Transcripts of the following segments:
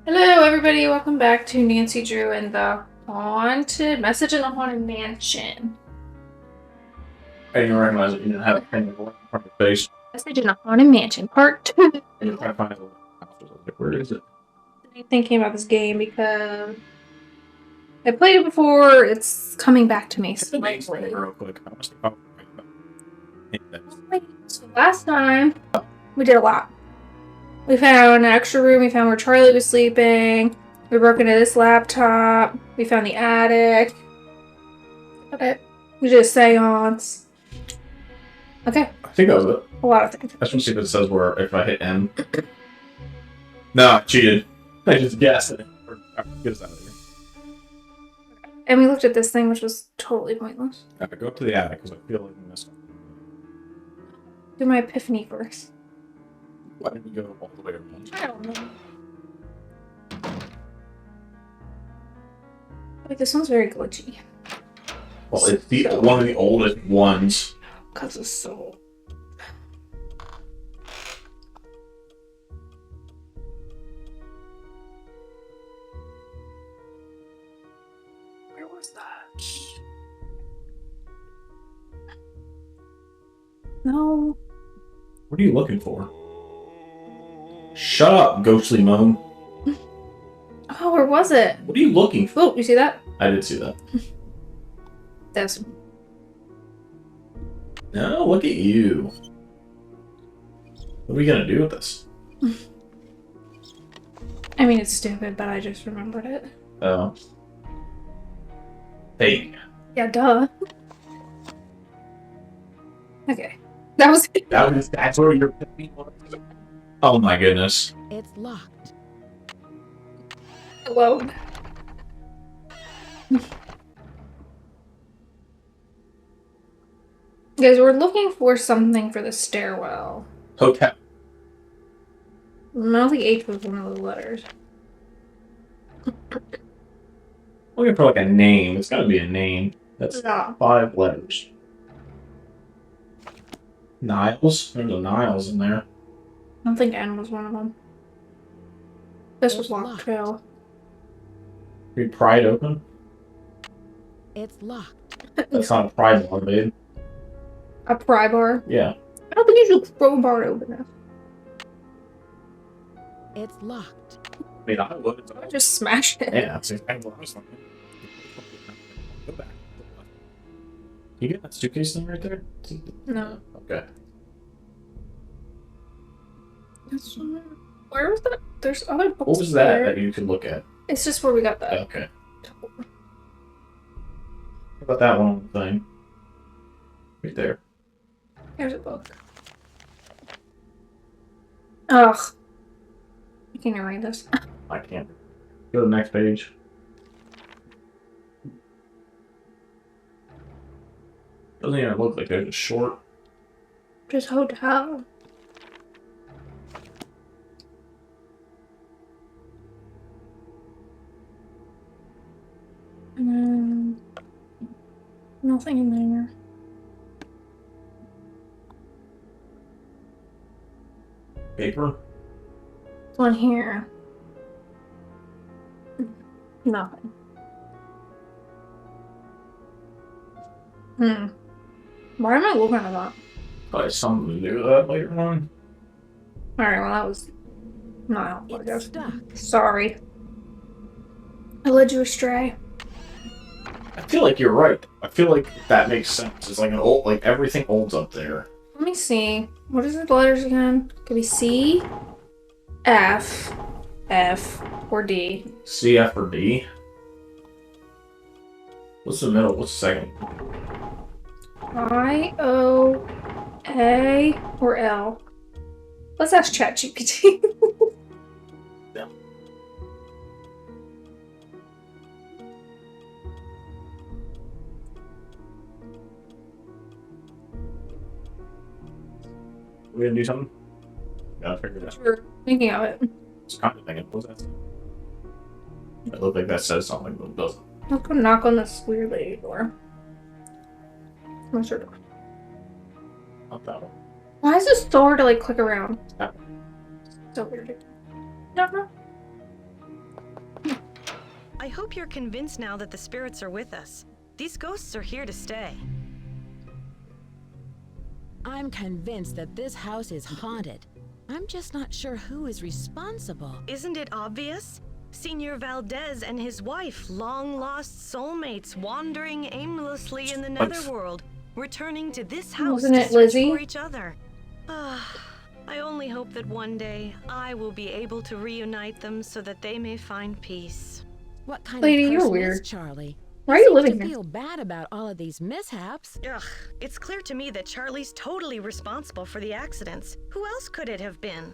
Hello, everybody. Welcome back to Nancy Drew and the Haunted Message in the Haunted Mansion. I didn't recognize it. You didn't have a pen from your face. Message in the Haunted Mansion, Part 2. And you're trying to find it. Where is it? I'm thinking about this game because I played it before. It's coming back to me slightly. Real quick. So last time, we did a lot. We found an extra room. We found where Charlie was sleeping. We broke into this laptop. We found the attic. Okay. We did a seance. Okay. I think that was it. A lot of things. I just want to see if it says where, if I hit M. No, I cheated. I just guessed it. Get us out of here. And we looked at this thing, which was totally pointless. Alright, go up to the attic, because I feel like we missed one. Do my epiphany first. Why didn't we go all the way around? I don't know. Like, this one's very glitchy. Well, it's one of the oldest ones. Because it's so... Where was that? No. What are you looking for? Shut up, ghostly moan. Oh, where was it? What are you looking for? Oh, you see that? I did see that. This. No, look at you. What are we gonna do with this? I mean, it's stupid, but I just remembered it. Oh. Hey. Yeah, duh. Okay. That was it. That's where your epiphany was? Oh my goodness. It's locked. Hello. Guys, we're looking for something for the stairwell. Hotel. I don't think H was one of the letters. Looking for like a name. It's gotta be a name. That's Yeah. 5 letters. Niles? There's a Niles in there. I don't think N was one of them. This was locked too. We pry it open? It's locked. That's not a pry bar, babe. A pry bar? Yeah. I don't think you should crowbar to open it. It's locked. I mean, I would. I would just smash it. Yeah, that's exactly what I was thinking. Go back. You get that suitcase thing right there? No. Okay. Where was that? There's other books. What was that that you could look at? It's just where we got that. Okay. What about that one thing? Right there. Here's a book. Ugh. I can't even read this. I can't. Go to the next page. Doesn't even look like there's a short. Just hotel. Nothing in there. Paper? One here. Nothing. Why am I looking at that? Probably something to do with that later on. Alright, well that was not helpful, I It's guess. stuck. Sorry. I led you astray. I feel like you're right. I feel like that makes sense. It's like an old, like everything old's up there. Let me see. What is the letters again? Could be C, F, F, or D. C, F, or D? What's the middle? What's the second? I, O, A, or L. Let's ask ChatGPT. Yeah. We gonna do something? Gotta figure it out. We're thinking of it. It's kind of thinking, what's that? It looks like that says something, but it doesn't. Let's go knock on this weird lady door. Where's her door? Not that one. Why is this so hard to like click around? That So weird. No, no. I hope you're convinced now that the spirits are with us. These ghosts are here to stay. I'm convinced that this house is haunted. I'm just not sure who is responsible. Isn't it obvious? Senor Valdez and his wife, long-lost soulmates, wandering aimlessly in the netherworld, returning to this house Wasn't to it search Lizzie? for each other. I only hope that one day I will be able to reunite them so that they may find peace. What kind Lady, of you're person weird. is Charlie? Why are you Seems living to here? feel bad about all of these mishaps. Ugh, it's clear to me that Charlie's totally responsible for the accidents. Who else could it have been?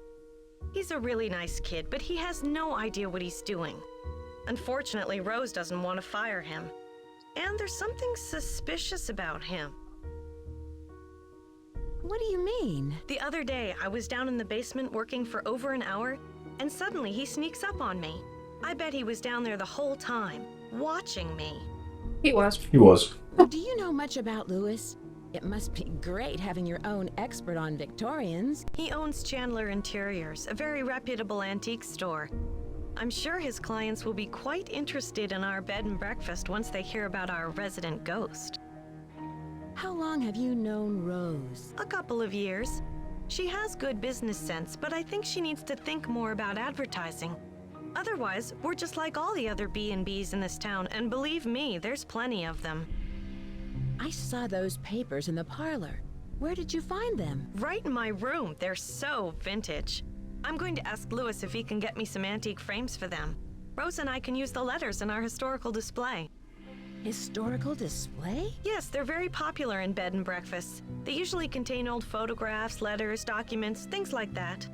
He's a really nice kid, but he has no idea what he's doing. Unfortunately, Rose doesn't want to fire him. And there's something suspicious about him. What do you mean? The other day, I was down in the basement working for over an hour, and suddenly he sneaks up on me. I bet he was down there the whole time, watching me. He was. He was. Do you know much about Lewis? It must be great having your own expert on Victorians. He owns Chandler Interiors, a very reputable antique store. I'm sure his clients will be quite interested in our bed and breakfast once they hear about our resident ghost. How long have you known Rose? A couple of years. She has good business sense, but I think she needs to think more about advertising. Otherwise, we're just like all the other B&Bs in this town, and believe me, there's plenty of them. I saw those papers in the parlor. Where did you find them? Right in my room. They're so vintage. I'm going to ask Lewis if he can get me some antique frames for them. Rose and I can use the letters in our historical display. Historical display? Yes, they're very popular in bed and breakfasts. They usually contain old photographs, letters, documents, things like that.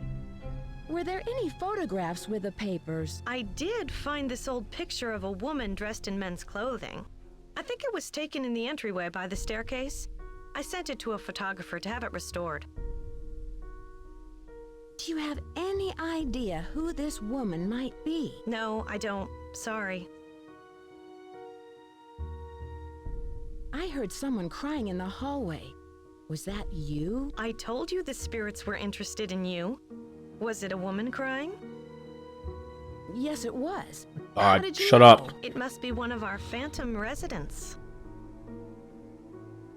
Were there any photographs with the papers? I did find this old picture of a woman dressed in men's clothing. I think it was taken in the entryway by the staircase. I sent it to a photographer to have it restored. Do you have any idea who this woman might be? No, I don't. Sorry. I heard someone crying in the hallway. Was that you? I told you the spirits were interested in you. Was it a woman crying? Yes, it was. How did you Shut know? up. It must be one of our phantom residents.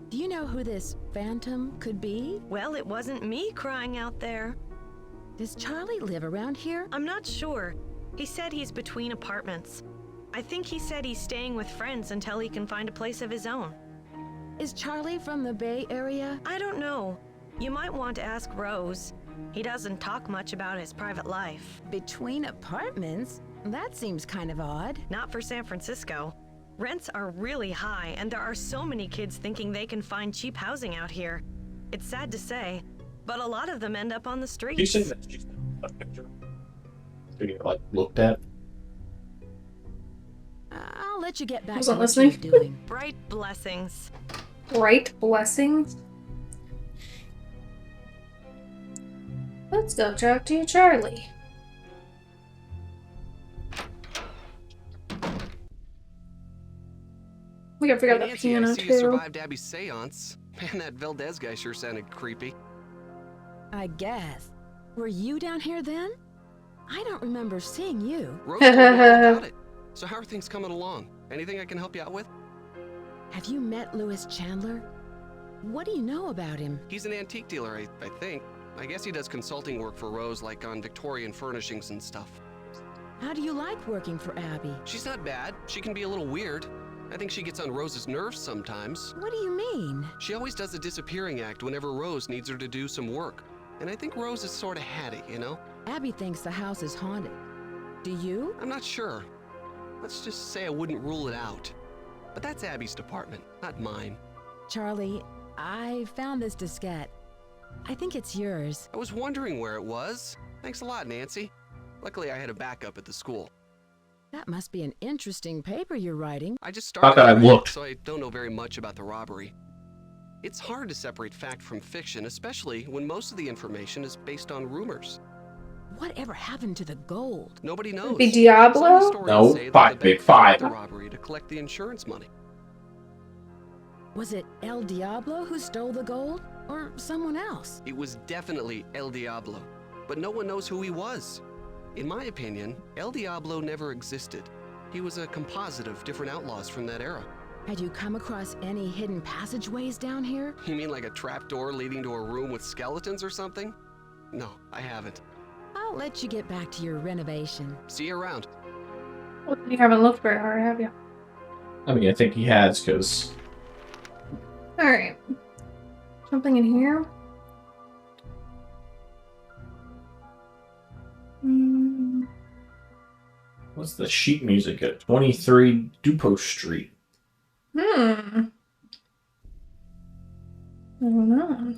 Do you know who this phantom could be? Well, it wasn't me crying out there. Does Charlie live around here? I'm not sure. He said he's between apartments. I think he said he's staying with friends until he can find a place of his own. Is Charlie from the Bay Area? I don't know. You might want to ask Rose. He doesn't talk much about his private life. Between apartments? That seems kind of odd. Not for San Francisco. Rents are really high, and there are so many kids thinking they can find cheap housing out here. It's sad to say, but a lot of them end up on the streets. You say that she's a picture to get like looked at. I'll let you get back Wasn't to what listening. you're doing. Bright blessings. Right blessings. Let's go talk to Charlie. We gotta figure out the Nancy, I piano see you too. survived Abby's seance. Man, that Valdez guy sure sounded creepy. I guess. Were you down here then? I don't remember seeing you. Rose told me all about it. So how are things coming along? Anything I can help you out with? Have you met Lewis Chandler? What do you know about him? He's an antique dealer, I think. I guess he does consulting work for Rose, like on Victorian furnishings and stuff. How do you like working for Abby? She's not bad. She can be a little weird. I think she gets on Rose's nerves sometimes. What do you mean? She always does a disappearing act whenever Rose needs her to do some work. And I think Rose has sort of had it, you know? Abby thinks the house is haunted. Do you? I'm not sure. Let's just say I wouldn't rule it out. But that's Abby's department, not mine. Charlie, I found this diskette. I think it's yours. I was wondering where it was. Thanks a lot, Nancy. Luckily, I had a backup at the school. That must be an interesting paper you're writing. I just Not started, that I writing, looked. so I don't know very much about the robbery. It's hard to separate fact from fiction, especially when most of the information is based on rumors. Whatever happened to the gold? Nobody knows. Be Diablo? Some historians No, say that five, the big bank five. planned the robbery to collect the insurance money. Was it El Diablo who stole the gold? Or someone else? It was definitely El Diablo, but no one knows who he was. In my opinion, El Diablo never existed. He was a composite of different outlaws from that era. Had you come across any hidden passageways down here? You mean like a trapdoor leading to a room with skeletons or something? No, I haven't. I'll let you get back to your renovation. See you around. Well, you haven't looked very hard, have you? I mean, I think he has, because... Alright. Something in here? What's the sheet music at 23 Dupont Street? I don't know.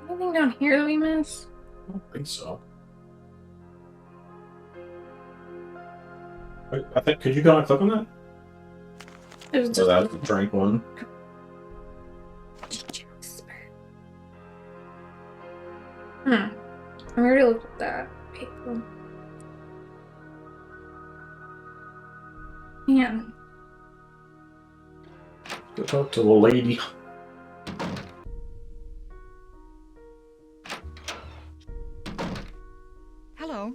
Anything down here that we missed? I don't think so. Wait, I think, could you go and click on that? It was So just that's the drink one. I already looked at that paper. Man. Go talk to the lady. Hello.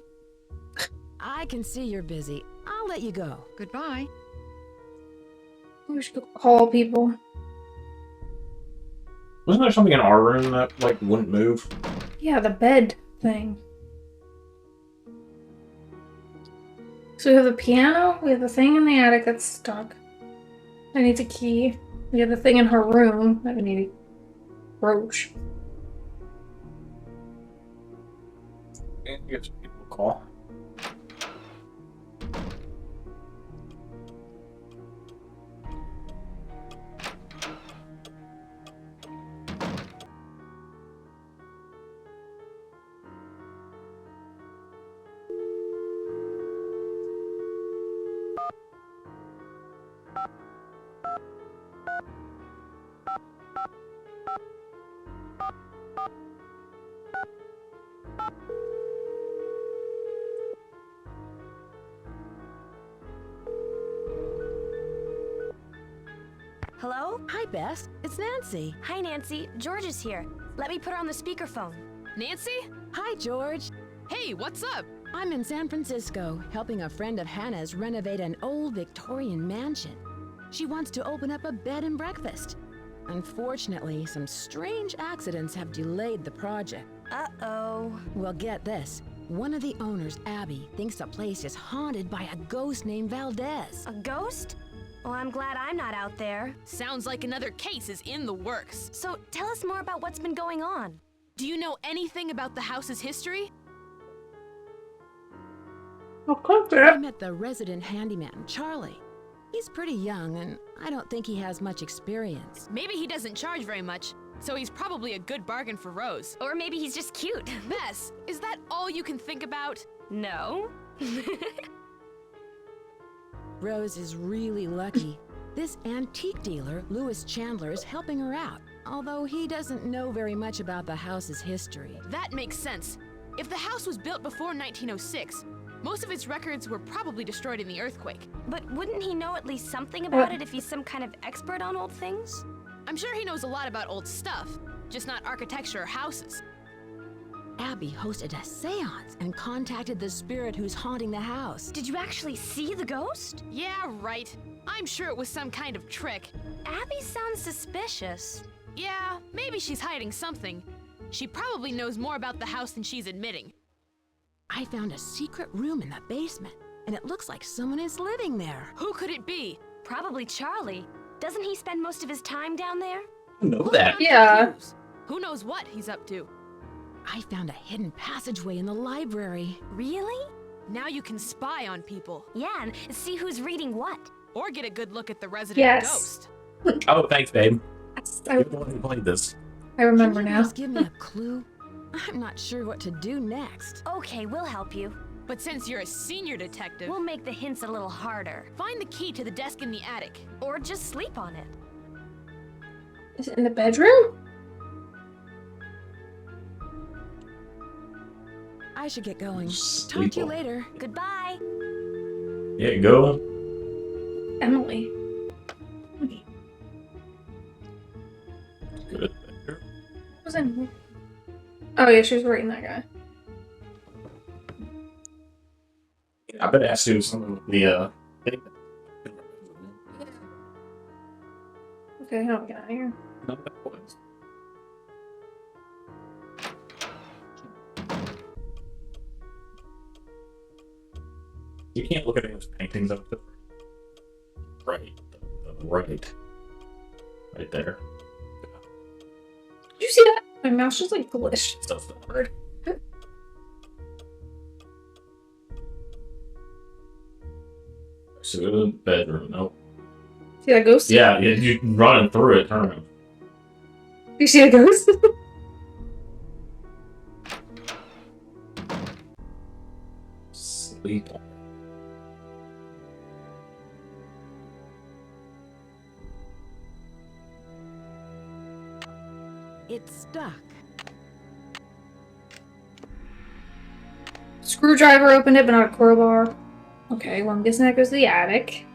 I can see you're busy. I'll let you go. Goodbye. We should go call people. Wasn't there something in our room that, like, wouldn't move? Yeah, the bed thing. So we have the piano, we have the thing in the attic that's stuck. That needs a key. We have the thing in her room that we need a brooch. I guess people call. Hello? Hi, Bess. It's Nancy. Hi, Nancy. George is here. Let me put her on the speakerphone. Nancy? Hi, George. Hey, what's up? I'm in San Francisco, helping a friend of Hannah's renovate an old Victorian mansion. She wants to open up a bed and breakfast. Unfortunately, some strange accidents have delayed the project. Uh-oh. Well, get this. One of the owners, Abby, thinks the place is haunted by a ghost named Valdez. A ghost? Well, I'm glad I'm not out there. Sounds like another case is in the works. So tell us more about what's been going on. Do you know anything about the house's history? I'll cook I it. met the resident handyman, Charlie. He's pretty young, and I don't think he has much experience. Maybe he doesn't charge very much, so he's probably a good bargain for Rose. Or maybe he's just cute. Bess, is that all you can think about? No. Rose is really lucky. This antique dealer, Louis Chandler, is helping her out, although he doesn't know very much about the house's history. That makes sense. If the house was built before 1906, most of its records were probably destroyed in the earthquake. But wouldn't he know at least something about it if he's some kind of expert on old things? I'm sure he knows a lot about old stuff, just not architecture or houses. Abby hosted a seance and contacted the spirit who's haunting the house. Did you actually see the ghost? Yeah, right. I'm sure it was some kind of trick. Abby sounds suspicious. Yeah, maybe she's hiding something. She probably knows more about the house than she's admitting. I found a secret room in the basement, and it looks like someone is living there. Who could it be? Probably Charlie. Doesn't he spend most of his time down there? I know Look that. around for Yeah. clues. Who knows what he's up to? I found a hidden passageway in the library. Really? Now you can spy on people, Yeah, and see who's reading what. or get a good look at the resident Yes. ghost. Oh, thanks, babe. I, You're the one who played this. I remember Can you now. please give me a clue? I'm not sure what to do next. Okay, we'll help you. But since you're a senior detective, We'll make the hints a little harder. find the key to the desk in the attic. Or just sleep on it. Is it in the bedroom? I should get going. Talk Sleep to you on. later. Goodbye. Yeah, go. Emily. Good. was in here? Oh yeah, she was rating that guy. I bet it has to do with something with the Okay, how do we get out of here? No, that was. You can't look at any of those paintings up to the right. The right. Right there. Did you see that? My mouse just like glitched. Stuff that Word. So go to the bedroom. Nope. See that ghost? Yeah, you running through it. Turn around. You see a ghost? Sleep. It's stuck. Screwdriver opened it, but not a crowbar. Okay, well, I'm guessing that goes to the attic.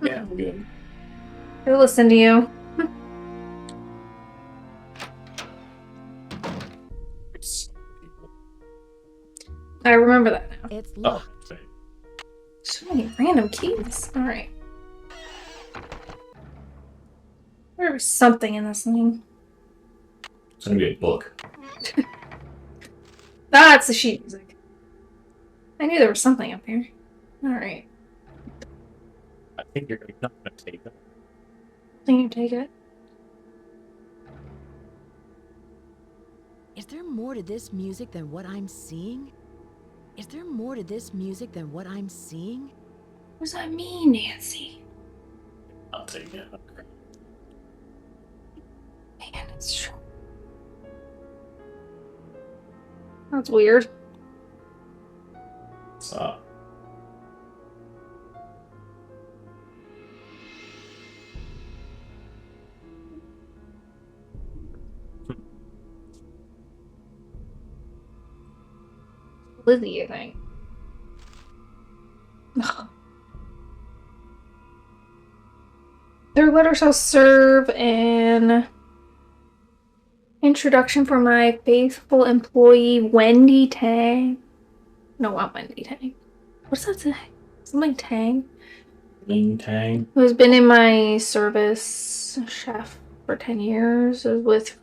Yeah, we're good. He'll listen to you. I remember that now. It's Oh, locked. okay. So many random keys. Alright. There was something in this thing. It's gonna be a book. That's the sheet music. I knew there was something up here. Alright. I think you're not gonna take it. Can you take it? Is there more to this music than what I'm seeing? Is there more to this music than what I'm seeing? What does that mean, Nancy? I'll take it. Man, it's true. That's weird. It's Lizzie, I think. Ugh. Their letter shall serve an introduction for my faithful employee, Wendy Tang. No, not Wendy Tang. What's that say? Something Tang? Ling Tang. Who has been in my service chef for 10 years. Is with.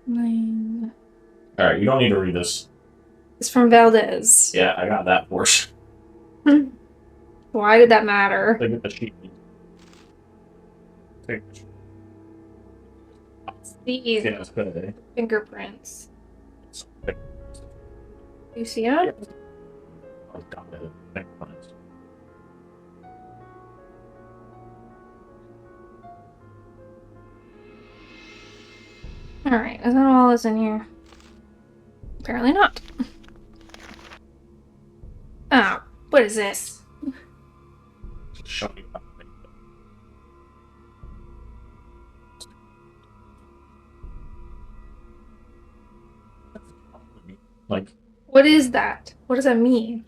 Alright, you don't need to read this. It's from Valdez. Yeah, I got that portion. Why did that matter? Look at the sheet. Take the sheet. These Yeah, it's good. fingerprints. It's big. You see it? Oh, got it. Fingerprints. Alright, is that all that's in here? Apparently not. Oh, what is this? Just show you how to make it. Like, What is that? What does that mean?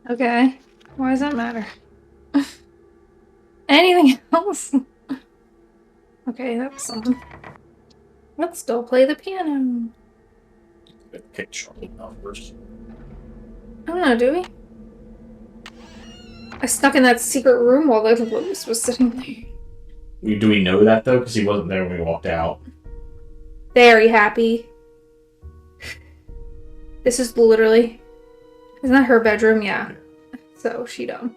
Okay. Why does that matter? Anything else? Okay, that's something. Let's go play the piano. pick Charlie out first. I don't know, do we? I snuck in that secret room while the Lewis was sitting there. Do we know that though? Because he wasn't there when we walked out. Very happy. This is literally... Isn't that her bedroom? Yeah. So, she dumb.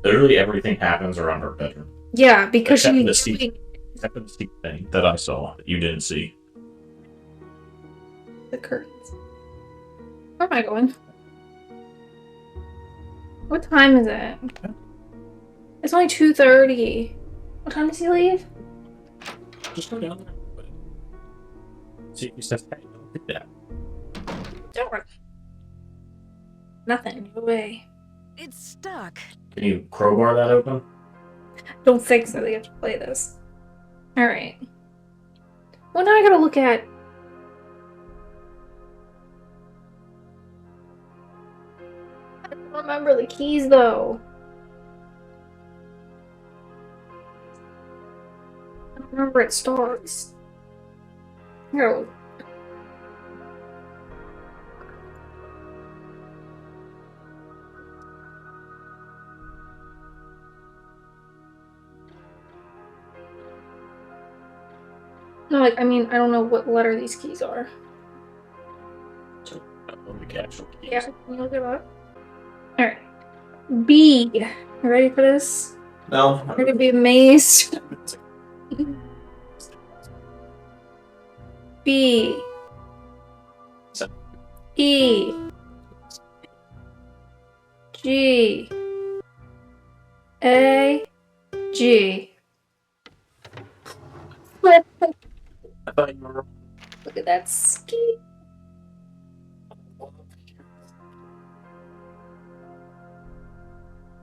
Literally everything happens around her bedroom. Yeah, because Except she... for the secret- Except for the secret thing that I saw that you didn't see. The curtains. Where am I going? What time is it? It's only 2:30. What time does he leave? Just go down there. See if he says, hey, don't do that. Don't worry. Nothing. No way. It's stuck. Can you crowbar that open? Don't think so. They have to play this. Alright. Well, now I gotta look at... I don't remember the keys, though. remember it starts. Here. No, like, I mean, I don't know what letter these keys are. So, the actual keys. Yeah, can you look it up? Alright. B. You ready for this? No. You're gonna be amazed. B. So- E. G. A. G. I thought you were. Look at that ski.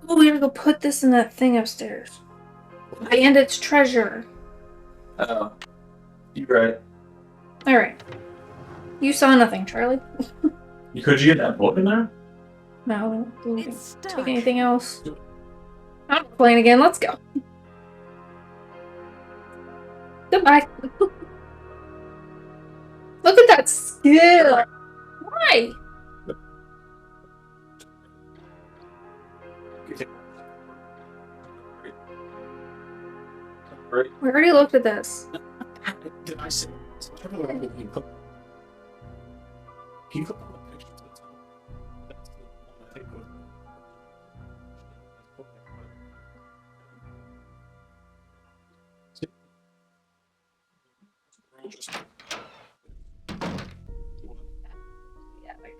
Oh, we gotta go put this in that thing upstairs. And its treasure. Oh. You're right. Alright. You saw nothing, Charlie. Could you get that book in there? No, didn't It's stuck. take anything else. I'm playing again. Let's go. Goodbye. Look at that skill. Why? Right. We already looked at this. Did I say this? He put on the picture to the top. That's the one I think was. Yeah, like,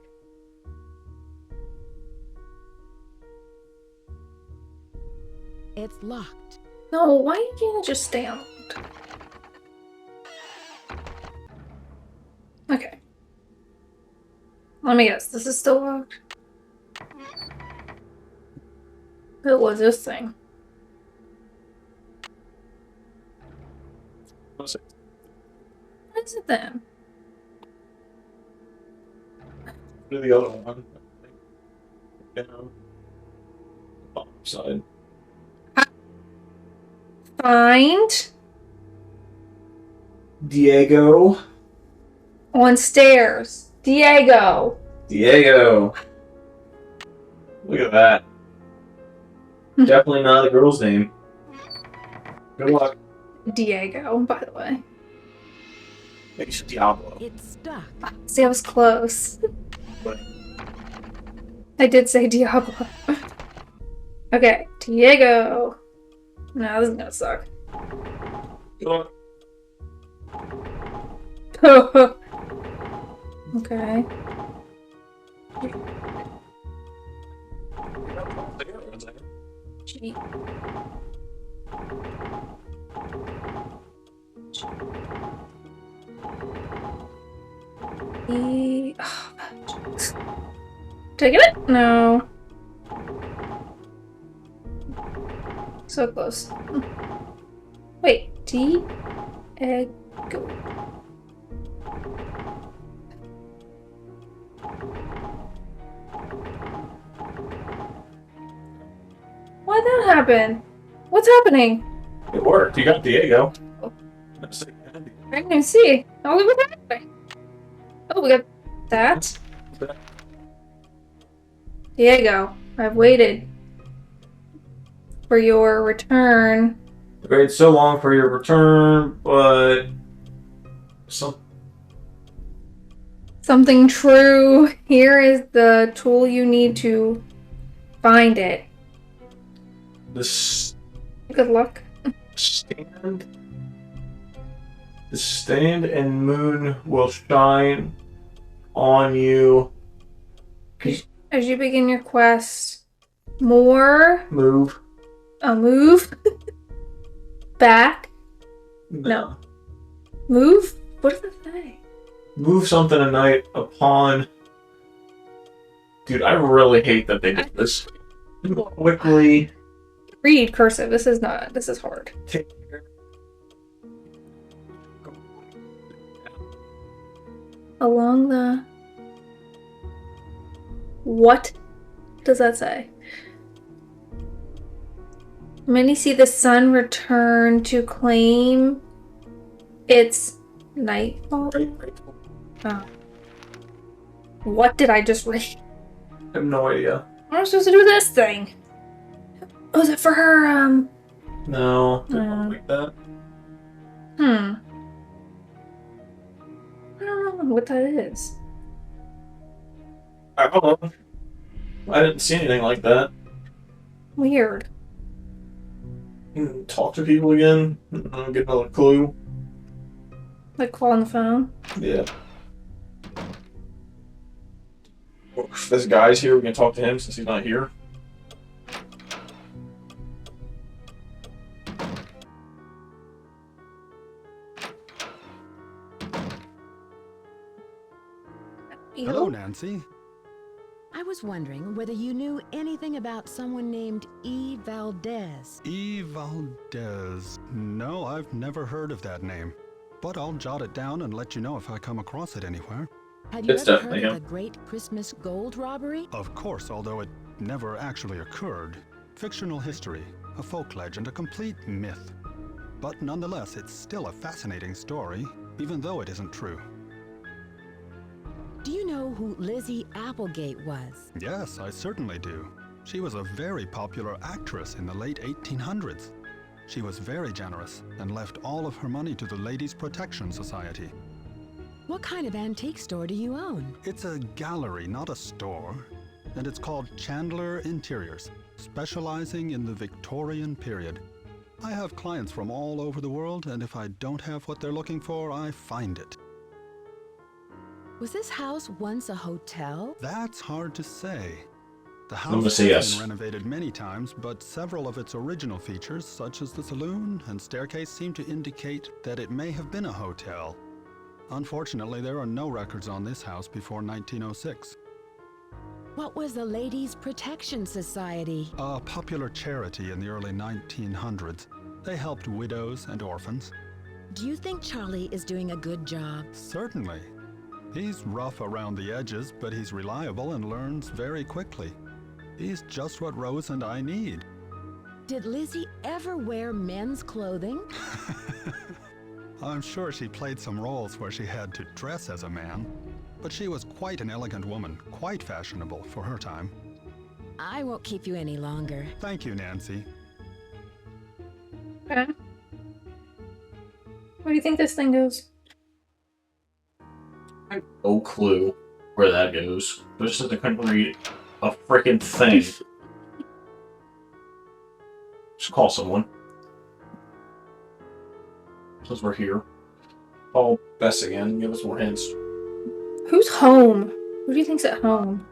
It's locked. no, why can't it just stay unlocked? Okay. Let me guess. This is still locked. What was this thing? What's it? What is it then? Do the other one. Down. Bottom side. Find Diego. on stairs. Diego. Diego. Look at that. Definitely not a girl's name. Good luck. Diego, by the way. Maybe it's Diablo. It's stuck. See, I was close. But I did say Diablo. Okay, Diego. No, this is gonna suck. good luck. Okay. G. E. Oh, did I get it? No. So close. Wait, D. Egg. Go. Why'd that happen? What's happening? It worked. You got Diego. Oh. Let's see. I didn't even see. Oh, look what's happening. Oh, we got that. Diego, I've waited for your return. Waited so long for your return, but Something true. Here is the tool you need to find it. the Good luck. stand, and moon will shine on you. As you begin your quest, more Move. move back. No. Move. What does it say? Move something tonight upon. Dude, I really hate that they did this. Quickly Read cursive. This is not. This is hard. take care. Along the. What does that say? Many see the sun return to claim It's nightfall. Oh. What did I just read? I have no idea. What am I supposed to do with this thing? Was it for her, No, didn't like that. I don't know what that is. I don't know. I didn't see anything like that. Weird. You can talk to people again. Get another clue. Like call on the phone. Yeah. If this guy's here, we can talk to him since he's not here. Hello, Nancy. I was wondering whether you knew anything about someone named E. Valdez. E. Valdez. No, I've never heard of that name. But I'll jot it down and let you know if I come across it anywhere. Have you It's ever definitely heard of him. the Great Christmas Gold Robbery? Of course, although it never actually occurred. Fictional history, a folk legend, a complete myth. But nonetheless, it's still a fascinating story, even though it isn't true. Do you know who Lizzie Applegate was? Yes, I certainly do. She was a very popular actress in the late 1800s. She was very generous and left all of her money to the Ladies' Protection Society. What kind of antique store do you own? It's a gallery, not a store, and it's called Chandler Interiors, specializing in the Victorian period. I have clients from all over the world, and if I don't have what they're looking for, I find it. Was this house once a hotel? That's hard to say. The I'm gonna house say has yes. been renovated many times, but several of its original features, such as the saloon and staircase, seem to indicate that it may have been a hotel. Unfortunately, there are no records on this house before 1906. What was the Ladies' Protection Society? A popular charity in the early 1900s. They helped widows and orphans. Do you think Charlie is doing a good job? Certainly. He's rough around the edges, but he's reliable and learns very quickly. He's just what Rose and I need. Did Lizzie ever wear men's clothing? I'm sure she played some roles where she had to dress as a man, but she was quite an elegant woman, quite fashionable for her time. I won't keep you any longer. Thank you, Nancy. Okay. Where do you think this thing goes? I have no clue where that goes. Just that I couldn't read a freaking thing. Just call someone. Since we're here. Call Bess again. Give us more hints. Who's home? Who do you think's at home?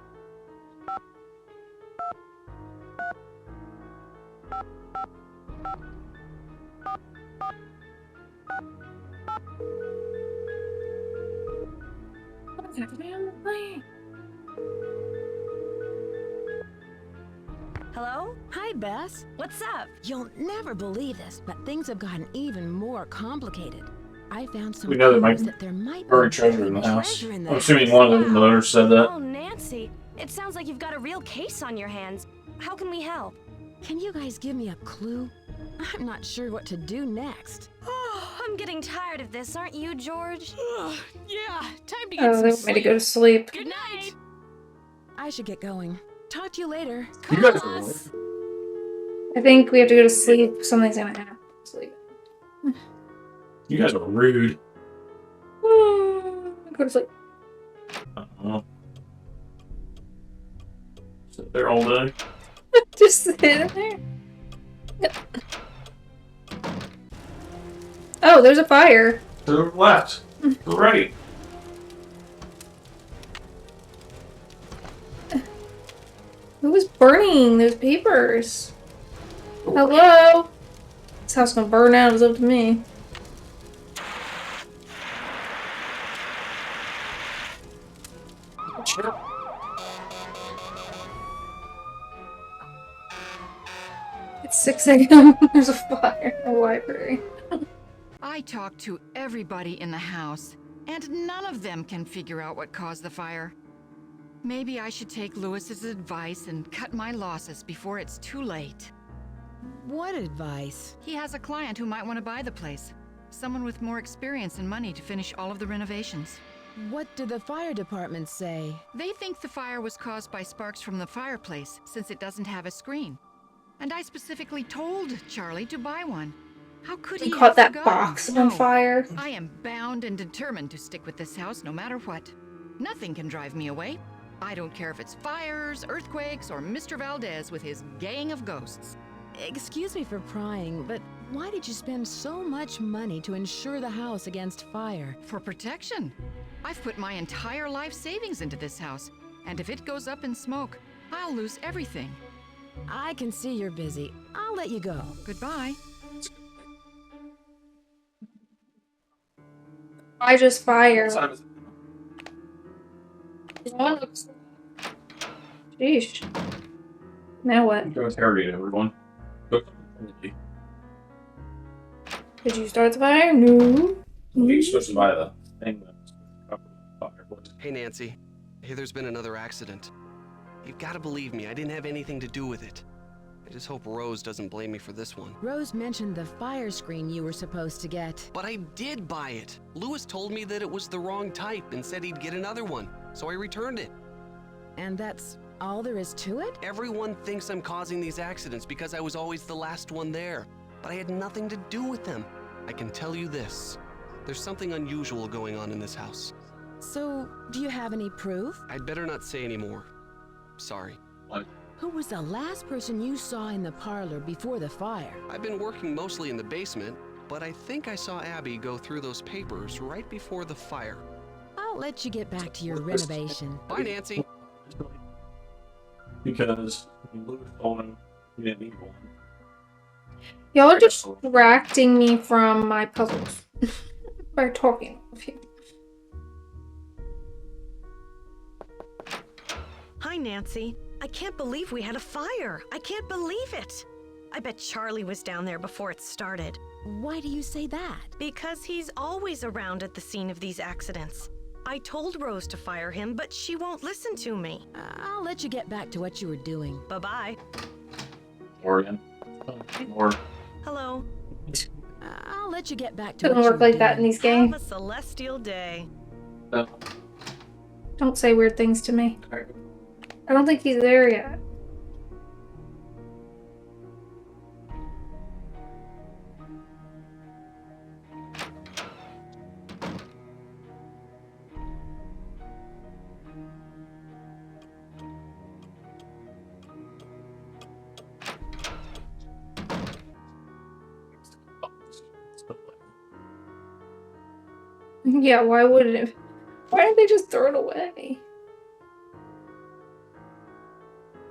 What's happening on the plane? Hello? Hi, Bess. What's up? You'll never believe this, but things have gotten even more complicated. I found some We know there clues might that there might Buried be treasure in the buried house. treasure in the I'm assuming house. one of the owners said that. Oh, Nancy. It sounds like you've got a real case on your hands. How can we help? Can you guys give me a clue? I'm not sure what to do next. Oh, I'm getting tired of this, aren't you, George? Yeah, time to get Oh, some they want me to go to sleep. sleep. Good night. I should get going. Talk to you later. You guys are Us. I think we have to go to sleep. Something's gonna happen. Sleep. You guys are rude. Go to sleep. Sit there all day. Just sit in there. Oh, there's a fire. To the left. To the right. Who was burning those papers? Hello? This house gonna burn out. It's up to me. It's 6 a.m. There's a fire in the library. I talked to everybody in the house, and none of them can figure out what caused the fire. Maybe I should take Lewis's advice and cut my losses before it's too late. What advice? He has a client who might want to buy the place. Someone with more experience and money to finish all of the renovations. What did the fire department say? They think the fire was caused by sparks from the fireplace, since it doesn't have a screen. And I specifically told Charlie to buy one. How could He he caught have that forgotten? box on No. fire. I am bound and determined to stick with this house no matter what. Nothing can drive me away. I don't care if it's fires, earthquakes, or Mr. Valdez with his gang of ghosts. Excuse me for prying, but why did you spend so much money to insure the house against fire? For protection. I've put my entire life savings into this house, and if it goes up in smoke, I'll lose everything. I can see you're busy. I'll let you go. Goodbye. I just fire. What time is it? One looks. Sheesh. Now what? Go interrogate everyone. Go. Did you start the fire? No. You're supposed to buy the thing that's covered in fire. Hey, Nancy. Hey, there's been another accident. You've got to believe me, I didn't have anything to do with it. I just hope Rose doesn't blame me for this one. Rose mentioned the fire screen you were supposed to get. But I did buy it. Lewis told me that it was the wrong type and said he'd get another one, so I returned it. And that's all there is to it? Everyone thinks I'm causing these accidents because I was always the last one there, but I had nothing to do with them. I can tell you this. There's something unusual going on in this house. So, do you have any proof? I'd better not say any more. Sorry. What? Who was the last person you saw in the parlor before the fire? I've been working mostly in the basement, but I think I saw Abby go through those papers right before the fire. I'll let you get back to your renovation. Bye, Nancy. Because Lewis told him he didn't need one. Y'all are distracting me from my puzzles by talking with you. Hi, Nancy. I can't believe we had a fire. I can't believe it. I bet Charlie was down there before it started. Why do you say that? Because he's always around at the scene of these accidents. I told Rose to fire him, but she won't listen to me. I'll let you get back to what you were doing. Bye-bye. Oregon. Or Hello. I'll let you get back to Doesn't what you work were like that in doing. these games. Have a celestial day. Don't say weird things to me. I don't think he's there yet. Yeah, why wouldn't it? Why didn't they just throw it away?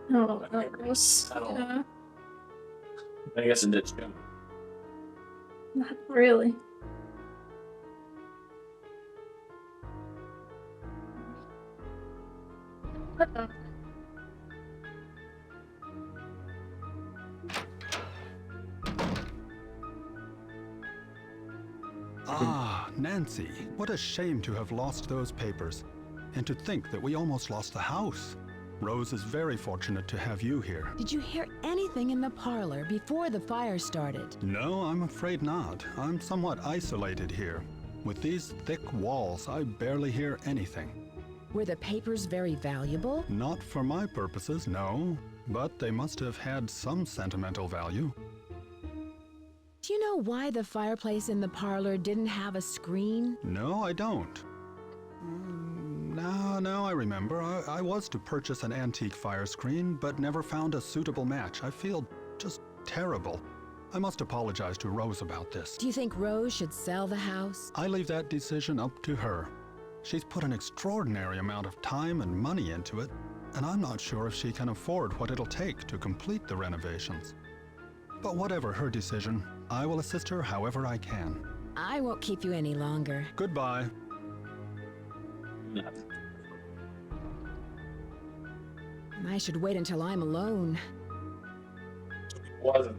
I don't know what that was. I don't Yeah, know. I guess it did too. not really. Uh-oh. Ah, Nancy, what a shame to have lost those papers. And to think that we almost lost the house. Rose is very fortunate to have you here. Did you hear anything in the parlor before the fire started? No, I'm afraid not. I'm somewhat isolated here. With these thick walls, I barely hear anything. Were the papers very valuable? Not for my purposes, no. But they must have had some sentimental value. Do you know why the fireplace in the parlor didn't have a screen? No, I don't. Now I remember. I was to purchase an antique fire screen, but never found a suitable match. I feel just terrible. I must apologize to Rose about this. Do you think Rose should sell the house? I leave that decision up to her. She's put an extraordinary amount of time and money into it, and I'm not sure if she can afford what it'll take to complete the renovations. But whatever her decision, I will assist her however I can. I won't keep you any longer. Goodbye. I should wait until I'm alone. Wasn't.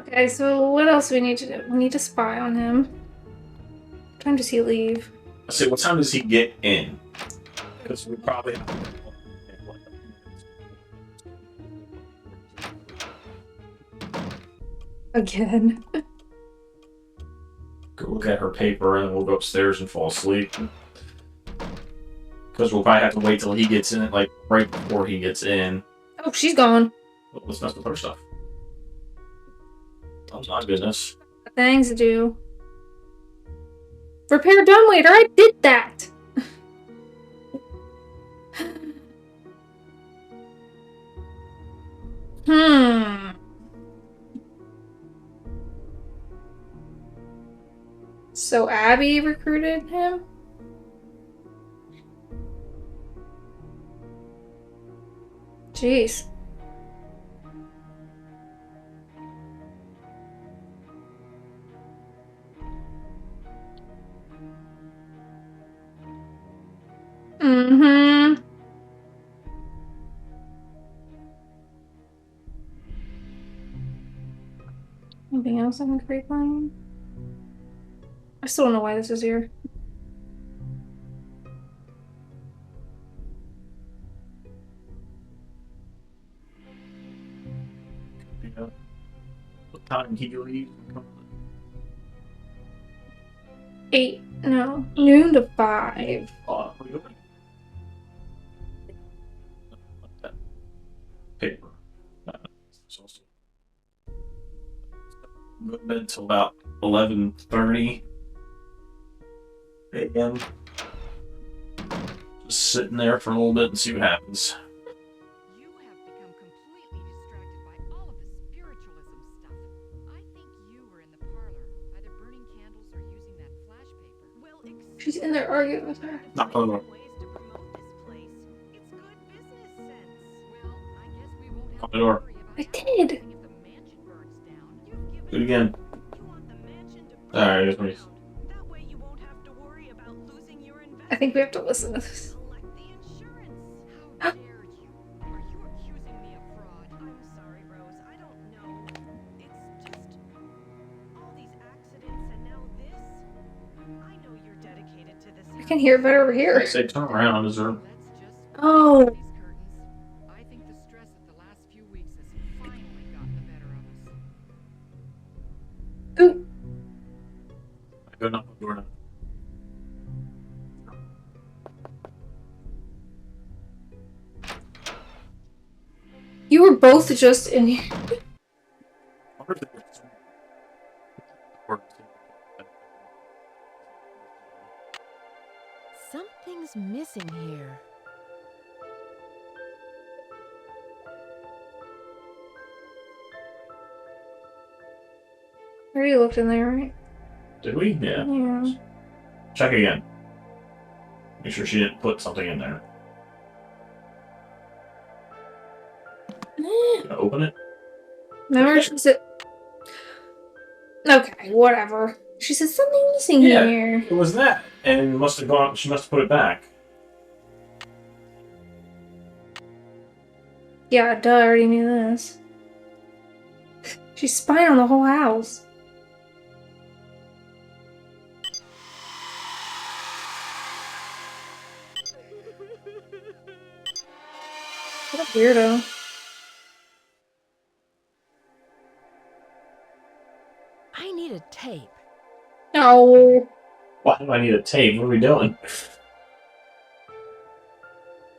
Okay, so what else do we need to do? We need to spy on him. What time does he leave? Let's see, what time does he get in? Because we probably have to. Again. Go look at her paper, and we'll go upstairs and fall asleep. Because we'll probably have to wait till he gets in, like, right before he gets in. Oh, she's gone. Well, let's mess with her stuff. That's not business. Things to do. Repair dumbwaiter, I did that! So Abby recruited him? Jeez. Mm-hmm. Anything else on the Creek Line? I still don't know why this is here. Yeah. What time he leave? noon to 5. What are you doing? Paper. Movement until about 11:30 a.m. Just sitting there for a little bit and see what happens. You have become completely distracted by all of the spiritualism stuff. I think you were in the parlor, either burning candles or using that flash paper. Well, She's in there arguing with her. Knock on the door. ways to promote this place. It's good business sense. Well, I guess we won't have Open the to door. worry about I did. if the mansion burns down. You've given Do it again. You want the mansion to Alright, burn just me. down. That way you won't have to worry about losing your investment. I think we have to listen to this. Collect the insurance. How dare you? Are you accusing me of fraud? I'm sorry, Rose. I don't know. It's just all these accidents and now this. I know you're dedicated to this. I can hear it better over I here. say turn around. Is there? Let's just Oh. these curtains. I think the stress of the last few weeks has finally gotten the better of us. Ooh. I go knock on the door now. You were both just in here. I wonder if they were- Something's missing here. I already looked in there, right? Did we? Yeah. Yeah. Check again. Make sure she didn't put something in there. Gonna open it? Remember she said... Okay, whatever. She said something missing Yeah. here. It was that, and must have gone. She must have put it back. Yeah, duh, I already knew this. She's spying on the whole house. What a weirdo. I need a tape. No. Why do I need a tape? What are we doing?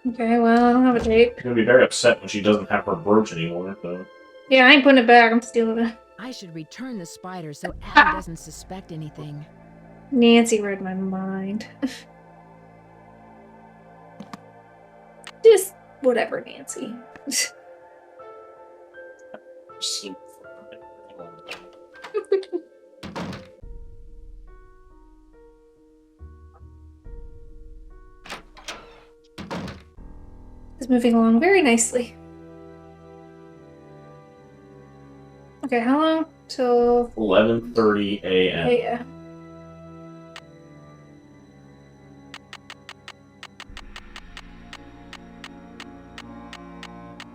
Okay, well, I don't have a tape. She's gonna be very upset when she doesn't have her brooch anymore. So. Yeah, I ain't putting it back. I'm stealing it. I should return the spider so Abby doesn't suspect anything. Nancy read my mind. Just whatever, Nancy. It's moving along very nicely. Okay, how long? Till 11:30 a.m. yeah.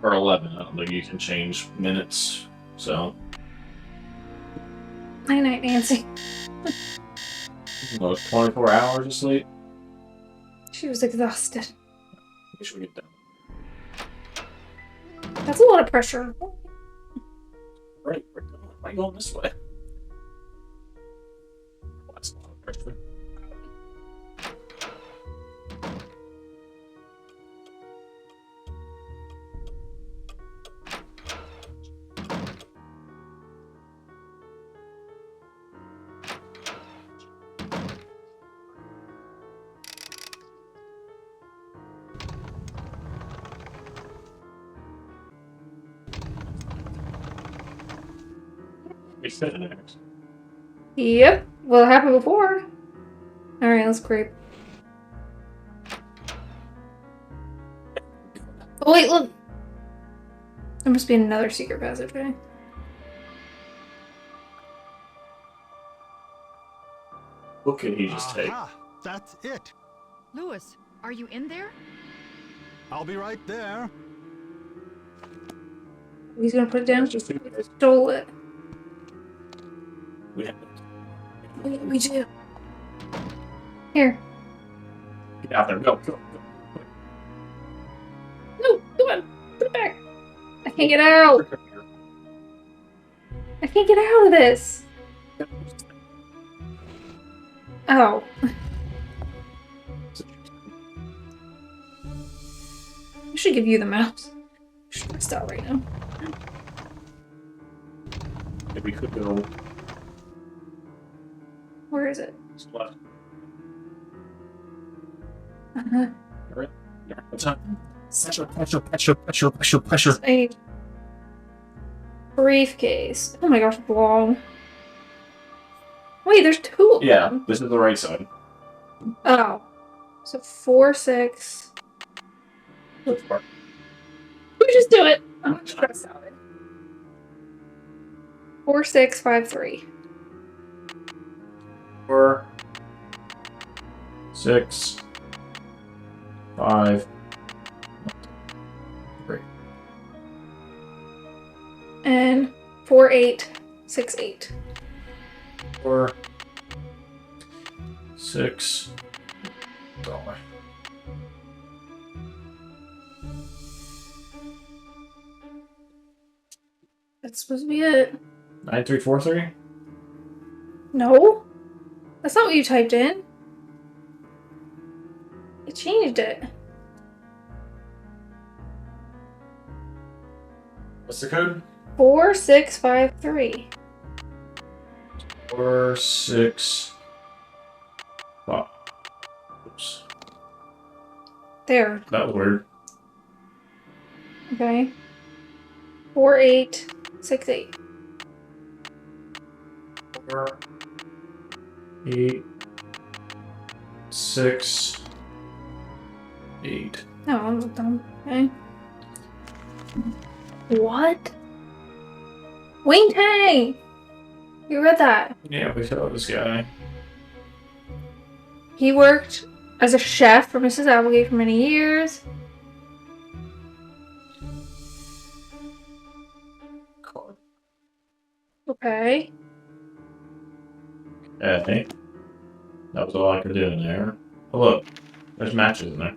Or 11. I don't think you can change minutes. So. Night night, Nancy. Almost 24 hours of sleep. She was exhausted. We should get done. That's a lot of pressure. Right. Why are you going this way? Oh, that's a lot of pressure. We said it. Yep. Well, it happened before. Alright, let's creep. Oh, wait, look! There must be another secret passageway. What could he just take? Aha! That's it. Louis, are you in there? I'll be right there. He's gonna put it down. Just in case. Stole it. We have We do. Here. to get out there. Go, go, go. No, come on. Put it back. I can't get out. I can't get out of this. Oh. I should give you the mouse. I'm stressed out right now. If we could go Where is it? left. Uh-huh. Alright. Pressure. A briefcase. Oh my gosh, long. Wait, there's two of Yeah, them. this is the right side. Oh. So 4, 6. Which part? We just do it. I'm stressed out. 4, 6, 5, 3. 4, 6, 5, 3. And 4, 8, 6, 8. 4, 6. Oh my. That's supposed to be it. 9, 3, 4, 3? No? That's not what you typed in. It changed it. What's the code? 4, 6, 5, 3. 4, 6, 5. Oops. There. That was weird. Okay. 4, 8, 6, 8. 4, 8, 6, 8. No, I'm not dumb. Okay. What? Wing Tang! You read that. Yeah, we saw this guy. He worked as a chef for Mrs. Applegate for many years. Okay. Yeah, I think that was all I could do in there. Oh, look, there's matches in there.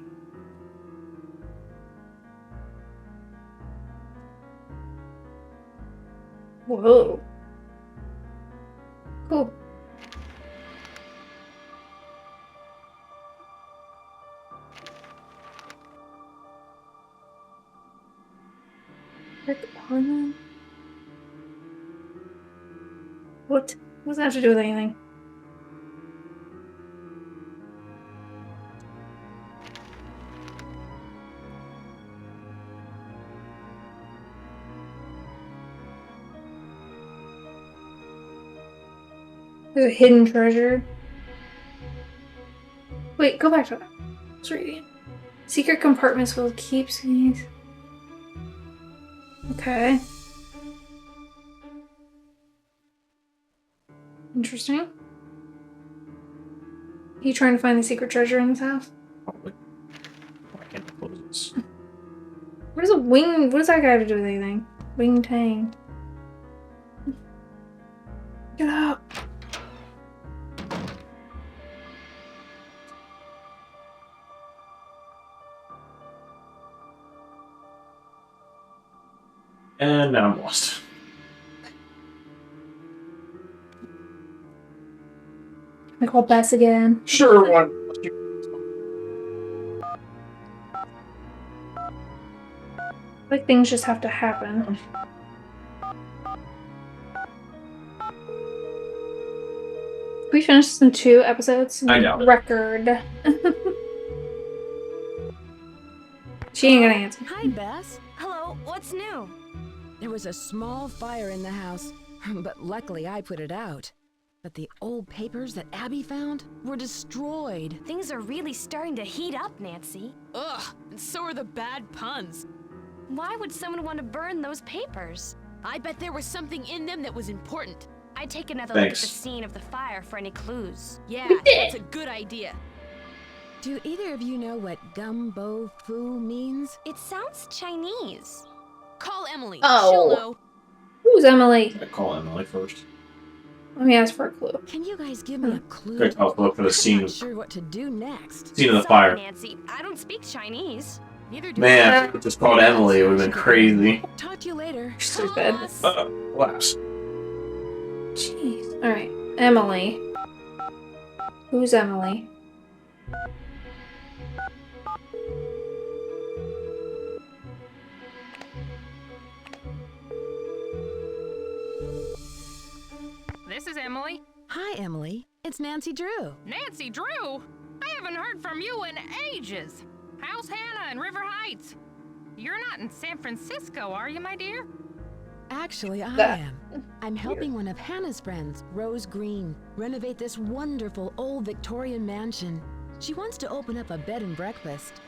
Whoa. Cool. Rick Orman? What? What does that have to do with anything? There's a hidden treasure. Wait, go back to that. I was reading. Secret compartments will keep these. Okay. Interesting. You trying to find the secret treasure in this house? Probably. Why can't I close this? What is a wing? What does that guy have to do with anything? Wing Tang. Get out. And now I'm lost. I call Bess again. Sure, one. Like things just have to happen. We finished this in 2 episodes. I know. Record. She ain't gonna answer. Hi, Bess. Hello, what's new? There was a small fire in the house, but luckily I put it out. But the old papers that Abby found were destroyed. Things are really starting to heat up, Nancy. Ugh, and so are the bad puns. Why would someone want to burn those papers? I bet there was something in them that was important. I'd take another look at Thanks. the scene of the fire for any clues. Yeah, We did. that's a good idea. Do either of you know what gumbo fu means? It sounds Chinese. Call Emily. Oh. She'll know. Who's Emily? I call Emily first. Let me ask for a clue. Can you guys give me a clue? Good, I'll look for the I'm scene not of sure what to do next. scene of the Sorry, fire. Nancy, I don't speak Chinese. Neither do Man, if it just called Emily, it would have been crazy. Talk to you later. Stupid. Us. Collapse. Jeez. Alright. Emily. Who's Emily? This is Emily. Hi, Emily. It's Nancy Drew. Nancy Drew? I haven't heard from you in ages. How's Hannah in River Heights? You're not in San Francisco, are you, my dear? Actually, I That- am. I'm helping one of Hannah's friends, Rose Green, renovate this wonderful old Victorian mansion. She wants to open up a bed and breakfast.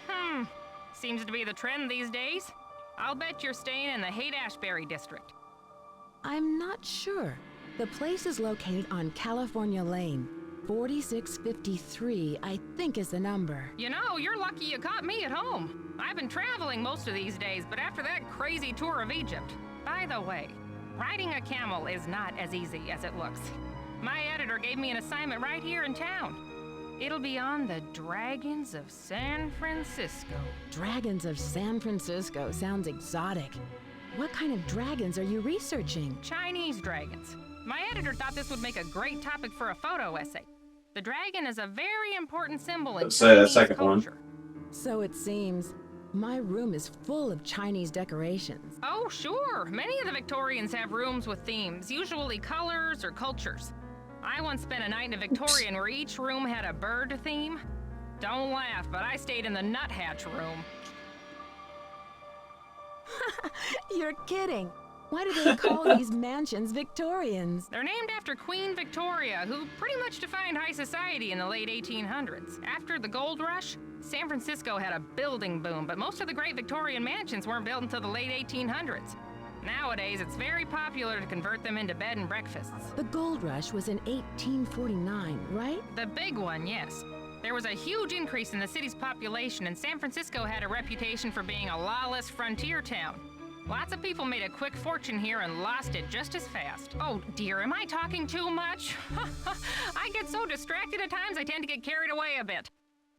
Seems to be the trend these days. I'll bet you're staying in the Haight-Ashbury district. I'm not sure. The place is located on California Lane. 4653, I think is the number. You know, you're lucky you caught me at home. I've been traveling most of these days, but after that crazy tour of Egypt. By the way, riding a camel is not as easy as it looks. My editor gave me an assignment right here in town. It'll be on the Dragons of San Francisco. Dragons of San Francisco sounds exotic. What kind of dragons are you researching? Chinese dragons. My editor thought this would make a great topic for a photo essay. The dragon is a very important symbol in Let's say that Chinese second one. culture. So it seems. My room is full of Chinese decorations. Oh, sure. Many of the Victorians have rooms with themes, usually colors or cultures. I once spent a night in a Victorian where each room had a bird theme. Don't laugh, but I stayed in the nuthatch room. You're kidding. Why do they call these mansions Victorians? They're named after Queen Victoria, who pretty much defined high society in the late 1800s. After the gold rush, San Francisco had a building boom, but most of the great Victorian mansions weren't built until the late 1800s. Nowadays, it's very popular to convert them into bed and breakfasts. The gold rush was in 1849, right? The big one, yes. There was a huge increase in the city's population, and San Francisco had a reputation for being a lawless frontier town. Lots of people made a quick fortune here and lost it just as fast. Oh dear, am I talking too much? I get so distracted at times I tend to get carried away a bit.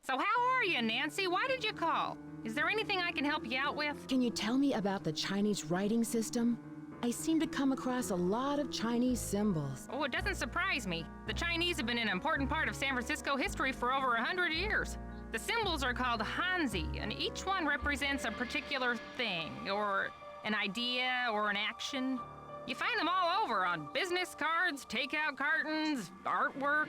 So how are you, Nancy? Why did you call? Is there anything I can help you out with? Can you tell me about the Chinese writing system? I seem to come across a lot of Chinese symbols. Oh, it doesn't surprise me. The Chinese have been an important part of San Francisco history for over 100 years. The symbols are called Hanzi, and each one represents a particular thing, or an idea, or an action. You find them all over on business cards, takeout cartons, artwork.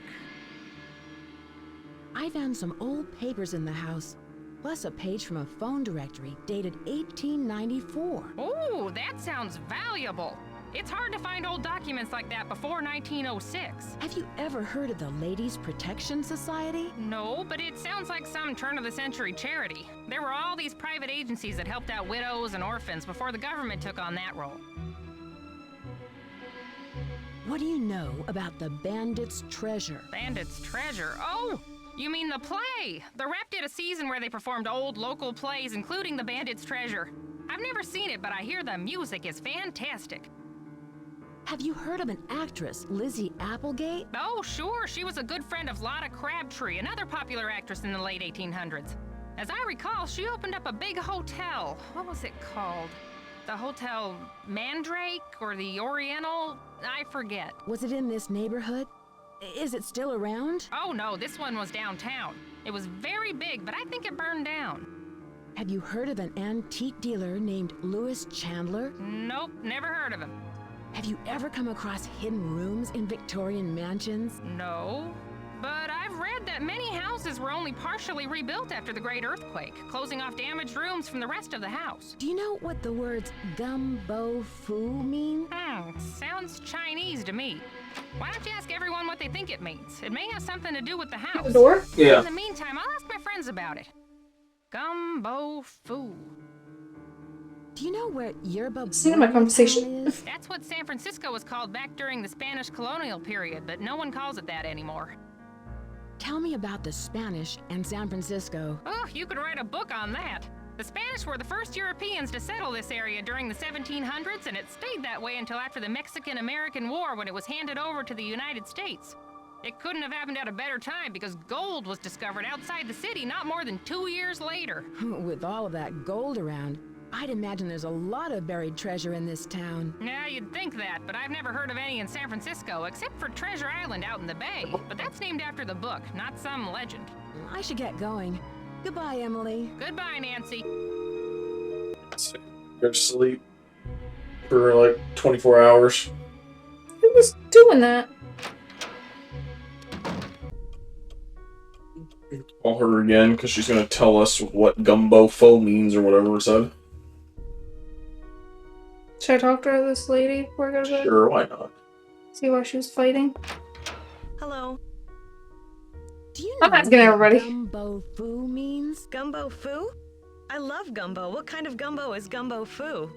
I found some old papers in the house, plus a page from a phone directory dated 1894. Ooh, that sounds valuable. It's hard to find old documents like that before 1906. Have you ever heard of the Ladies Protection Society? No, but it sounds like some turn-of-the-century charity. There were all these private agencies that helped out widows and orphans before the government took on that role. What do you know about the Bandit's Treasure? Bandit's Treasure? Oh! You mean the play? The Rep did a season where they performed old local plays, including The Bandit's Treasure. I've never seen it, but I hear the music is fantastic. Have you heard of an actress, Lizzie Applegate? Oh, sure. She was a good friend of Lotta Crabtree, another popular actress in the late 1800s. As I recall, she opened up a big hotel. What was it called? The Hotel Mandrake or the Oriental? I forget. Was it in this neighborhood? Is it still around? Oh no, this one was downtown. It was very big, but I think it burned down. Have you heard of an antique dealer named Louis Chandler? Nope, never heard of him. Have you ever come across hidden rooms in Victorian mansions? No. But I've read that many houses were only partially rebuilt after the Great Earthquake, closing off damaged rooms from the rest of the house. Do you know what the words gumbo foo mean? Sounds Chinese to me. Why don't you ask everyone what they think it means? It may have something to do with the house. The door? Yeah. In the meantime, I'll ask my friends about it. Gumbo foo. Do you know where Yerba See my conversation. is? That's what San Francisco was called back during the Spanish colonial period, but no one calls it that anymore. Tell me about the Spanish and San Francisco. Oh, you could write a book on that. The Spanish were the first Europeans to settle this area during the 1700s, and it stayed that way until after the Mexican-American War when it was handed over to the United States. It couldn't have happened at a better time because gold was discovered outside the city not more than 2 years later. With all of that gold around, I'd imagine there's a lot of buried treasure in this town. Yeah, you'd think that, but I've never heard of any in San Francisco, except for Treasure Island out in the bay. But that's named after the book, not some legend. I should get going. Goodbye, Emily. Goodbye, Nancy. Go to sleep for like 24 hours. Who was doing that? Call her again because she's gonna tell us what gumbo pho means or whatever it said. Should I talk to this lady before I go to bed? Sure, why not? See why she was fighting? Hello. Do you know I'm asking everybody. what gumbo foo means? Gumbo foo? I love gumbo. What kind of gumbo is gumbo foo?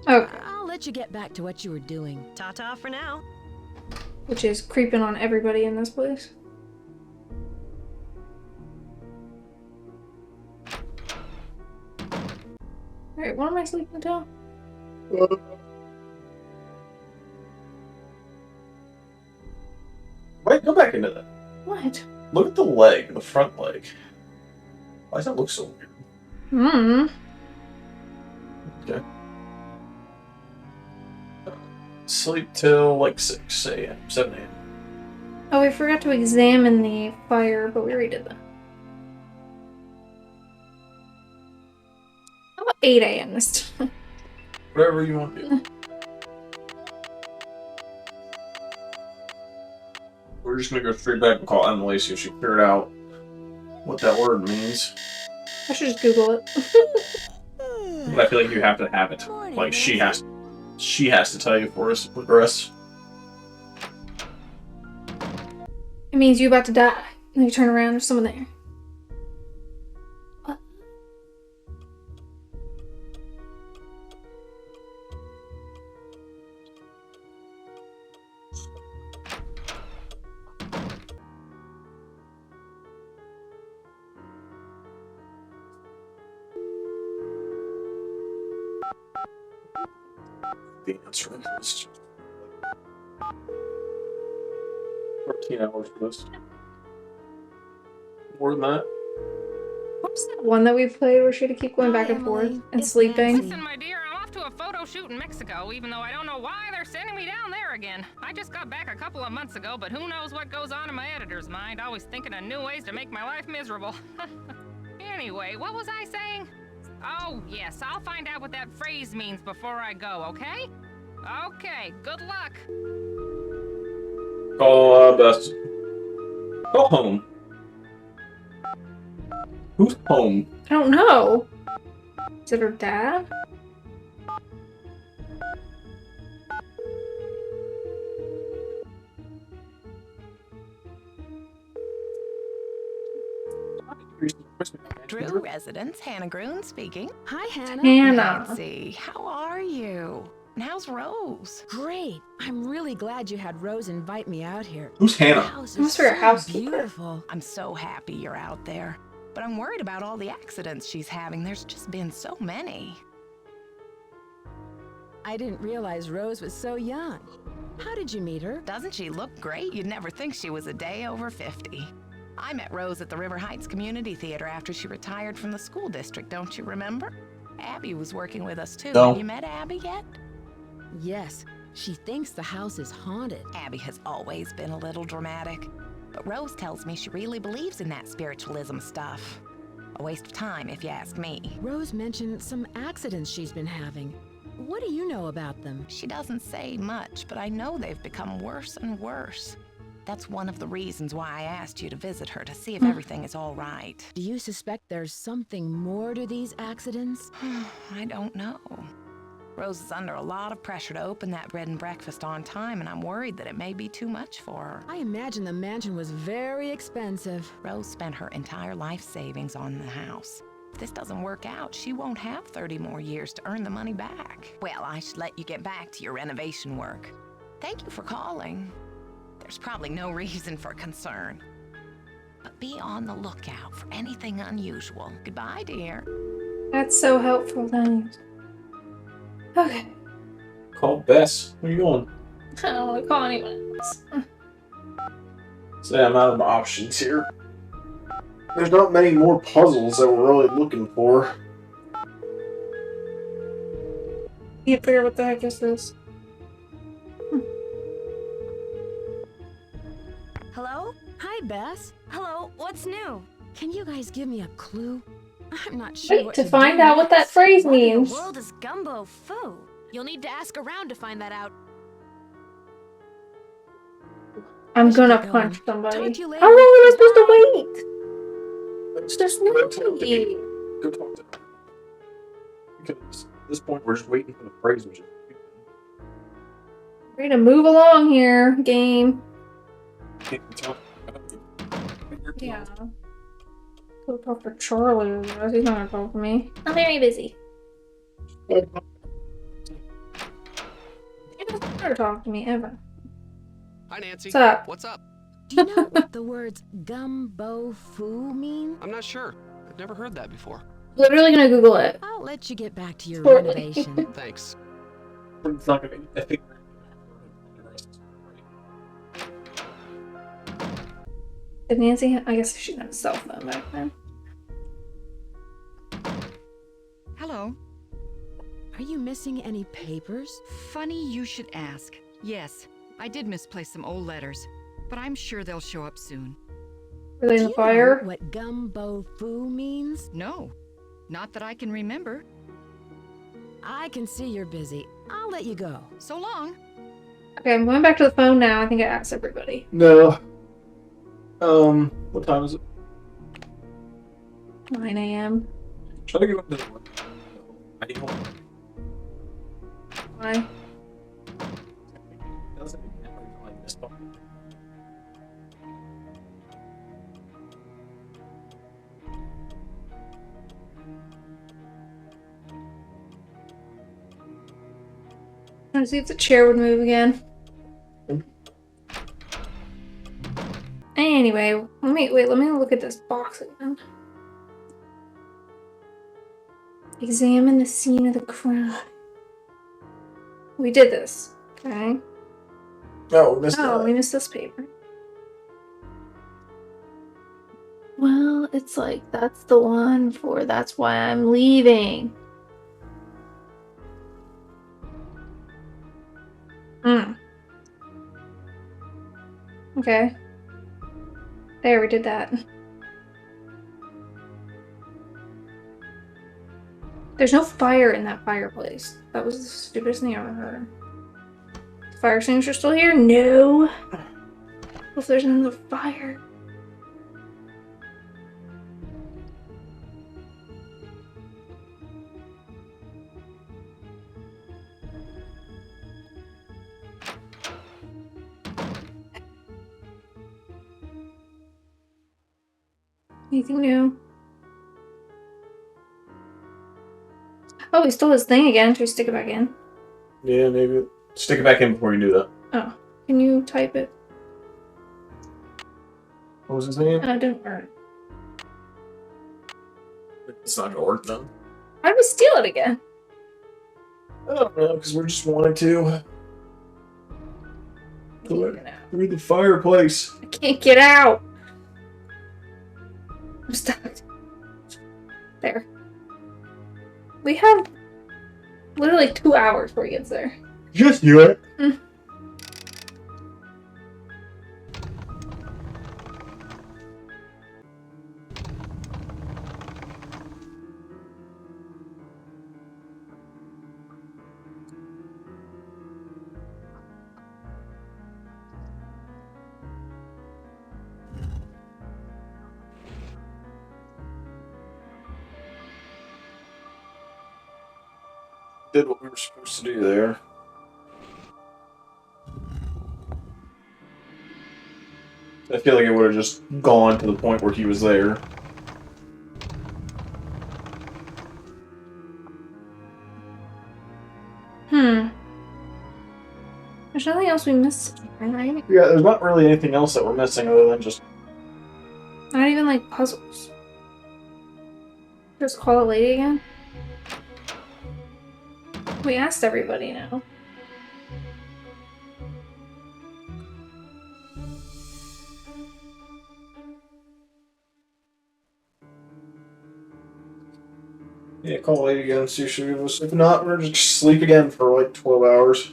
Okay. I'll let you get back to what you were doing. Ta-ta for now. Which is creeping on everybody in this place. Alright, what am I sleeping till? Wait, go back into that. What? Look at the leg, the front leg. Why does that look so weird? Okay. Sleep till like 6 a.m., 7 a.m. Oh, we forgot to examine the fire, but we already did that. How about 8 a.m. this time? Whatever you want to do. We're just gonna go straight back and call Emily, see if she figured out what that word means. I should just Google it. But I feel like you have to have it. Like she has to tell you for us to progress. It means you're about to die. And you turn around, there's someone there. What? The answer is 14 hours for this. More than that. What was that one that we played where she had to keep going Hi, back and Emily. forth and It's sleeping? Nancy. Listen, my dear, I'm off to a photo shoot in Mexico, even though I don't know why they're sending me down there again. I just got back a couple of months ago, but who knows what goes on in my editor's mind, always thinking of new ways to make my life miserable. Anyway, what was I saying? Oh, yes, I'll find out what that phrase means before I go, okay? Okay, good luck. Call Best. Go home. Who's home? I don't know. Is it her dad? Drew residence, Hannah Groon speaking. Hi, Hannah. Hannah. Nancy, how are you? And how's Rose? Great. I'm really glad you had Rose invite me out here. Who's The Hannah? house Must is be her so housekeeper. beautiful. I'm so happy you're out there. But I'm worried about all the accidents she's having. There's just been so many. I didn't realize Rose was so young. How did you meet her? Doesn't she look great? You'd never think she was a day over 50. I met Rose at the River Heights Community Theater after she retired from the school district, don't you remember? Abby was working with us too. No. Have you met Abby yet? Yes. She thinks the house is haunted. Abby has always been a little dramatic, but Rose tells me she really believes in that spiritualism stuff. A waste of time, if you ask me. Rose mentioned some accidents she's been having. What do you know about them? She doesn't say much, but I know they've become worse and worse. That's one of the reasons why I asked you to visit her, to see if everything is all right. Do you suspect there's something more to these accidents? I don't know. Rose is under a lot of pressure to open that bed and breakfast on time, and I'm worried that it may be too much for her. I imagine the mansion was very expensive. Rose spent her entire life savings on the house. If this doesn't work out, she won't have 30 more years to earn the money back. Well, I should let you get back to your renovation work. Thank you for calling. There's probably no reason for concern. But be on the lookout for anything unusual. Goodbye, dear. That's so helpful, thanks. Okay. Call Bess. Where you going? I don't want to call anyone else. Say I'm out of options here. There's not many more puzzles that we're really looking for. Can't figure out what the heck is this. Hello? Hi, Bess. Hello, what's new? Can you guys give me a clue? I'm not sure Wait, what to do find out what that phrase What in means. the world is gumbo foo? You'll need to ask around to find that out. I'm I should gonna get punch going. somebody. Talk to you later. How long am I supposed to wait? It's just Go talk to me. me. Go talk to them. Because at this point, we're just waiting for the phrase machine. Ready to move along here, game. Can't talk. Yeah. Go talk to Charlie. He's not gonna talk to me. I'm very busy. He doesn't ever talk to me ever. Hi, Nancy. What's up? What's up? Do you know what the words gumbo foo mean? I'm not sure. I've never heard that before. Literally gonna Google it. I'll let you get back to your Shortly. renovation. Thanks. It's not gonna be. I think. Did Nancy? I guess she had a cell phone back then. Hello. Are you missing any papers? Funny you should ask. Yes, I did misplace some old letters, but I'm sure they'll show up soon. Were they in Do the you fire? know what gumbo foo means? No, not that I can remember. I can see you're busy. I'll let you go. So long. Okay, I'm going back to the phone now. I think I asked everybody. No. What time is it? 9 a.m. Try to go into the I need home. Why? Doesn't it matter like this part? Trying to see if the chair would move again. Anyway, let me look at this box again. Examine the scene of the crime. We did this, okay? Oh, we missed Oh, that. we missed this paper. Well, it's like that's the one for that's why I'm leaving. Okay. There, we did that. There's no fire in that fireplace. That was the stupidest thing I ever heard. The fire extinguisher still here? No. What if there's another fire? Anything new? Oh, he stole his thing again. Should we stick it back in? Yeah, maybe. Stick it back in before you do that. Oh, can you type it? What was his name? It didn't work. It's not gonna work then. Why did we steal it again? I don't know, because we just wanted to. Through the fireplace. I can't get out. I'm stuck. There. We have literally 2 hours before he gets there. Just do it. Did what we were supposed to do there. I feel like it would have just gone to the point where he was there. There's nothing else we missed, right? Yeah, there's not really anything else that we're missing other than just... Not even like puzzles. Just call a lady again? We asked everybody now. Yeah, call a lady again and see if she'll give us. If not, we're just sleep again for like 12 hours.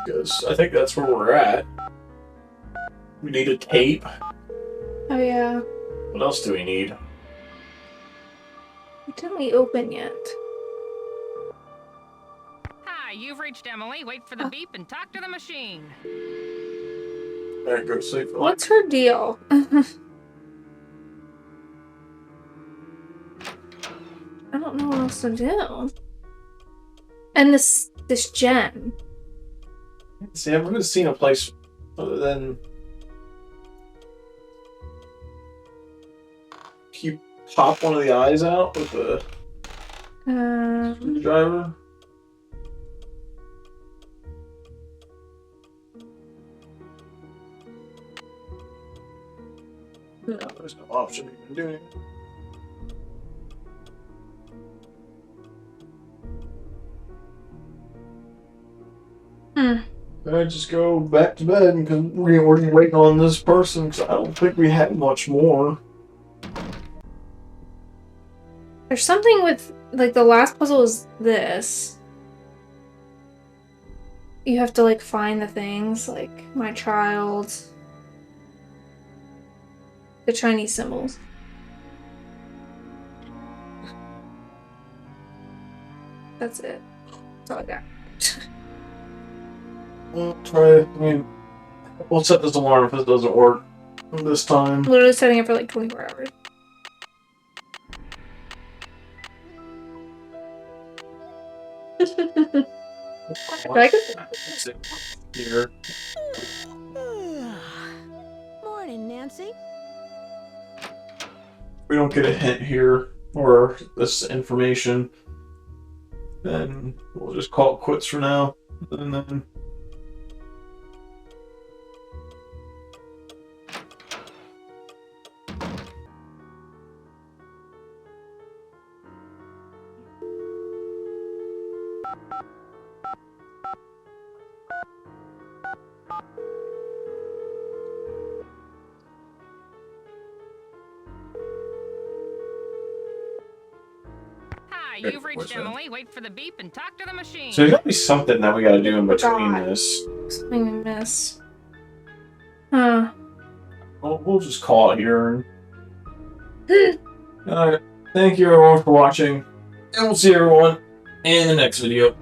Because I think that's where we're at. We need a tape. Oh yeah. What else do we need? Didn't we open yet? Hi, you've reached Emily. Wait for the beep and talk to the machine. Alright, go to sleep. What's her deal? I don't know what else to do. And this gem. See, I've never seen a place other than you pop one of the eyes out with the screwdriver. No, there's no option of even doing it. I just go back to bed because we're waiting on this person because I don't think we have much more. There's something with, like, the last puzzle is this. You have to, like, find the things, like, my child. The Chinese symbols. That's it. That's all I got. We'll try, we'll set this alarm if it doesn't work this time. Literally setting it for like 24 hours. Here. Morning, Nancy. If we don't get a hint here or this information, then we'll just call it quits for now. And then You've reached Emily. Wait for the beep and talk to the machine. so there's gotta be something that we gotta do in between this. Something we missed. Huh. We'll just call it here. Alright, thank you everyone for watching, and we'll see everyone in the next video.